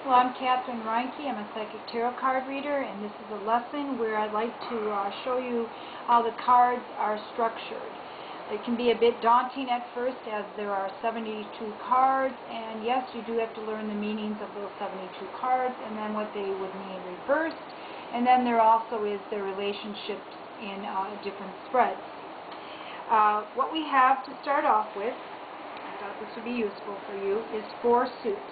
Well, I'm Catherine Reinke. I'm a psychic tarot card reader, and this is a lesson where I'd like to show you how the cards are structured. It can be a bit daunting at first, as there are 72 cards, and yes, you do have to learn the meanings of those 72 cards and then what they would mean reversed, and then there also is their relationships in different spreads. What we have to start off with, I thought this would be useful for you, is 4 suits.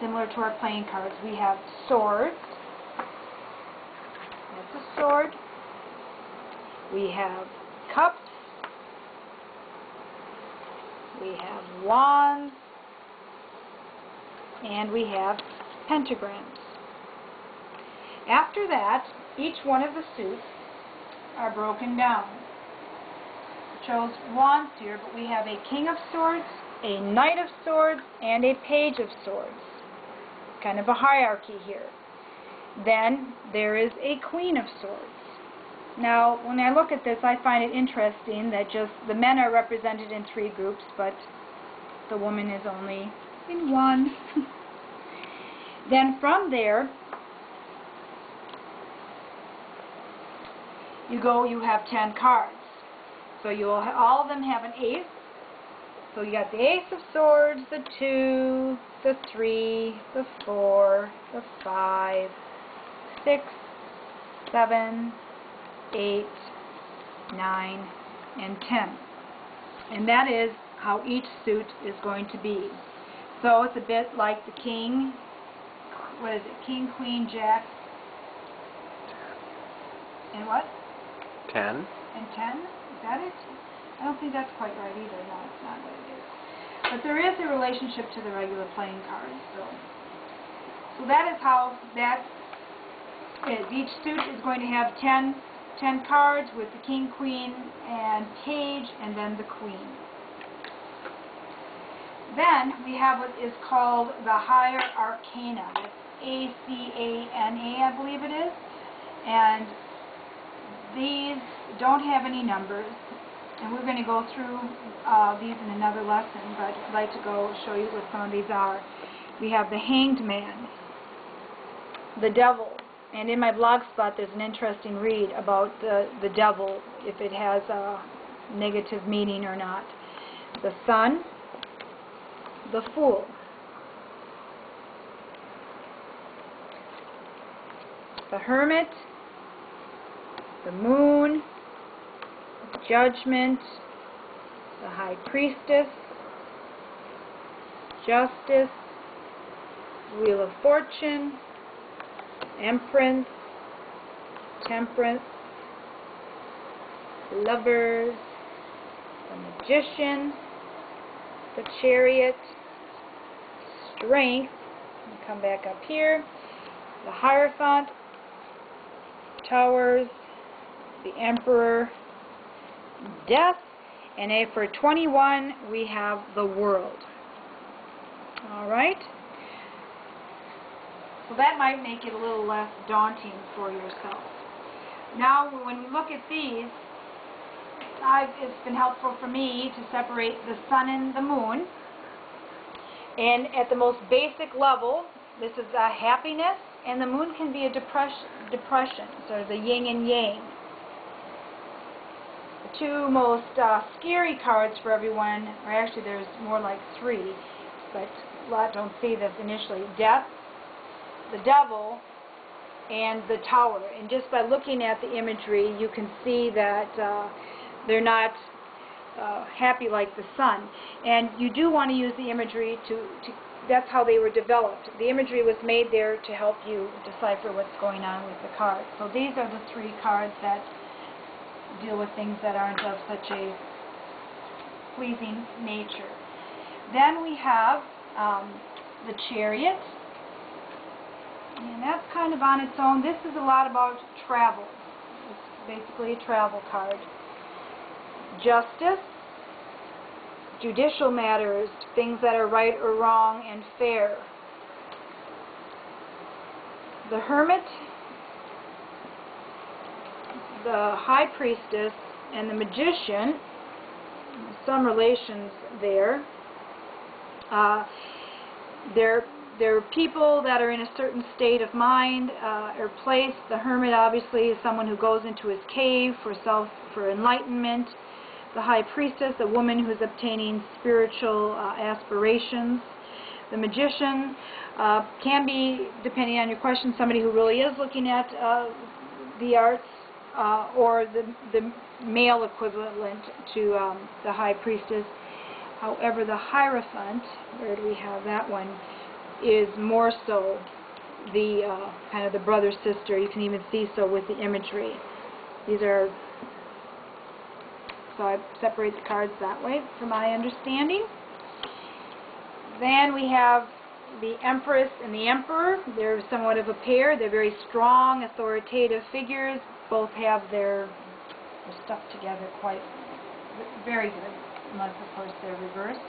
Similar to our playing cards, we have swords. That's a sword. We have cups. We have wands. And we have pentagrams. After that, each one of the suits are broken down. I chose wands here, but we have a king of swords, a knight of swords, and a page of swords. Kind of a hierarchy here. Then there is a queen of swords. Now, when I look at this, I find it interesting that just the men are represented in 3 groups, but the woman is only in 1. Then from there, you have 10 cards. So all of them have an ace. So you got the ace of swords, the 2, the 3, the 4, the 5, 6, 7, 8, 9, and 10. And that is how each suit is going to be. So it's a bit like the king. What is it? King, queen, jack, and what? 10. And 10? Is that it? I don't think that's quite right either. No, it's not what it is. But there is a relationship to the regular playing cards. So that is how that is. Each suit is going to have 10 cards with the king, queen, and page, and then the queen. Then we have what is called the higher arcana. That's A-C-A-N-A, I believe it is. And these don't have any numbers. And we're going to go through these in another lesson, but I'd like to go show you what some of these are. We have the Hanged Man, the Devil, and in my blog spot there's an interesting read about the Devil, if it has a negative meaning or not. The Sun, the Fool, the Hermit, the Moon, Judgment, the High Priestess, Justice, Wheel of Fortune, Empress, Temperance, Lovers, the Magician, the Chariot, Strength, and come back up here, the Hierophant, Towers, the Emperor, Death, and for 21 we have the World. Alright? So that might make it a little less daunting for yourself. Now when we look at these, it's been helpful for me to separate the Sun and the Moon. And at the most basic level, this is happiness, and the Moon can be a depression, sort of the yin and yang. The 2 most scary cards for everyone, or actually there's more like 3, but a lot don't see this initially. Death, the Devil, and the Tower. And just by looking at the imagery, you can see that they're not happy like the Sun. And you do want to use the imagery that's how they were developed. The imagery was made there to help you decipher what's going on with the cards. So these are the 3 cards that deal with things that aren't of such a pleasing nature. Then we have the Chariot, and that's kind of on its own. This is a lot about travel. It's basically a travel card. Justice, judicial matters, things that are right or wrong and fair. The Hermit, the High Priestess, and the Magician, some relations there. They're They're people that are in a certain state of mind or place. The hermit obviously is someone who goes into his cave for enlightenment. The high priestess, a woman who is obtaining spiritual aspirations. The magician can be, depending on your question, somebody who really is looking at the arts, or the male equivalent to the high priestess. However, the Hierophant, where do we have that one, is more so the kind of the brother-sister. You can even see so with the imagery. These are, so I separate the cards that way from my understanding. Then we have the Empress and the Emperor. They're somewhat of a pair. They're very strong, authoritative figures. Both have they're stuck together quite very good, unless of course they're reversed.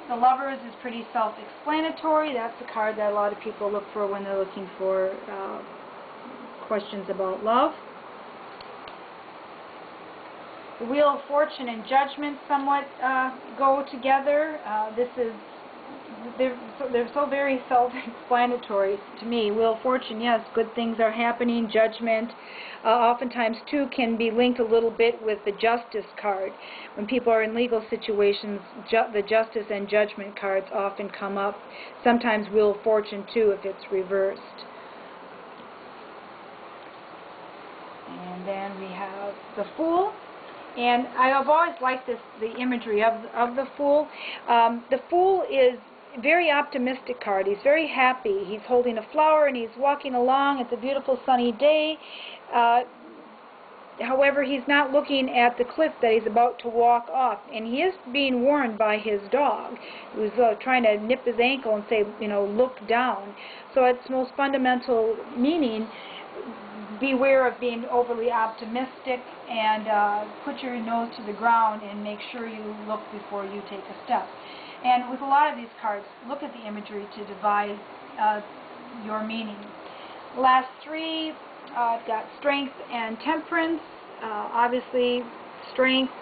The Lovers is pretty self-explanatory. That's the card that a lot of people look for when they're looking for questions about love. The Wheel of Fortune and Judgment somewhat go together. They're so very self-explanatory to me. Wheel of Fortune, yes, good things are happening. Judgment, oftentimes too, can be linked a little bit with the Justice card. When people are in legal situations, the Justice and Judgment cards often come up. Sometimes Wheel of Fortune too, if it's reversed. And then we have the Fool. And I've always liked the imagery of the Fool. The Fool is a very optimistic card. He's very happy. He's holding a flower and he's walking along. It's a beautiful sunny day. However, he's not looking at the cliff that he's about to walk off. And he is being warned by his dog, who's trying to nip his ankle and say, you know, look down. So its most fundamental meaning, beware of being overly optimistic, and put your nose to the ground and make sure you look before you take a step. And with a lot of these cards, look at the imagery to devise your meaning. The last three, I've got Strength and Temperance. Obviously, strength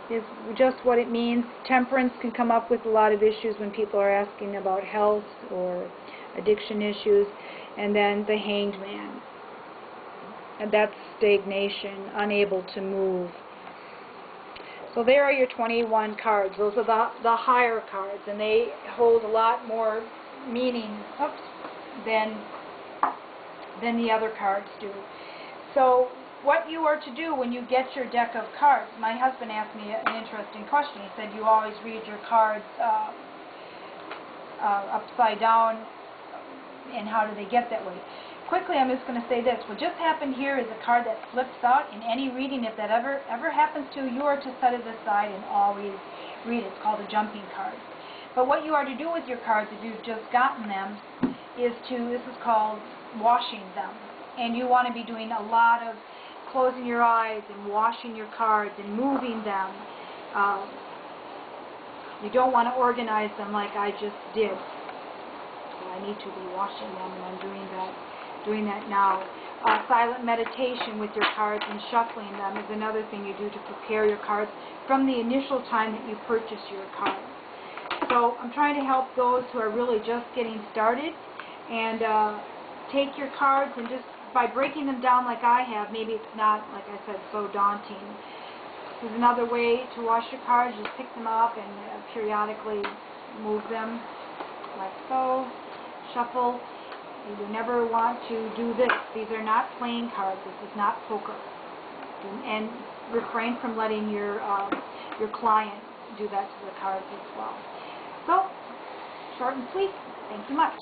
is just what it means. Temperance can come up with a lot of issues when people are asking about health or addiction issues. And then the Hanged Man. And that's stagnation, unable to move. So there are your 21 cards. Those are the higher cards, and they hold a lot more meaning than the other cards do. So what you are to do when you get your deck of cards, my husband asked me an interesting question. He said, you always read your cards upside down, and how do they get that way? Quickly, I'm just going to say this. What just happened here is a card that flips out. In any reading, if that ever happens to you, you are to set it aside and always read it. It's called a jumping card. But what you are to do with your cards, if you've just gotten them, is this is called washing them. And you want to be doing a lot of closing your eyes and washing your cards and moving them. You don't want to organize them like I just did. So I need to be washing them, and I'm doing that now. Silent meditation with your cards and shuffling them is another thing you do to prepare your cards from the initial time that you purchase your cards. So I'm trying to help those who are really just getting started, and take your cards and just by breaking them down like I have, maybe it's not, like I said, so daunting. There's another way to wash your cards. Just pick them up and periodically move them like so. Shuffle. You never want to do this. These are not playing cards. This is not poker. And refrain from letting your client do that to the cards as well. So, short and sweet. Thank you much.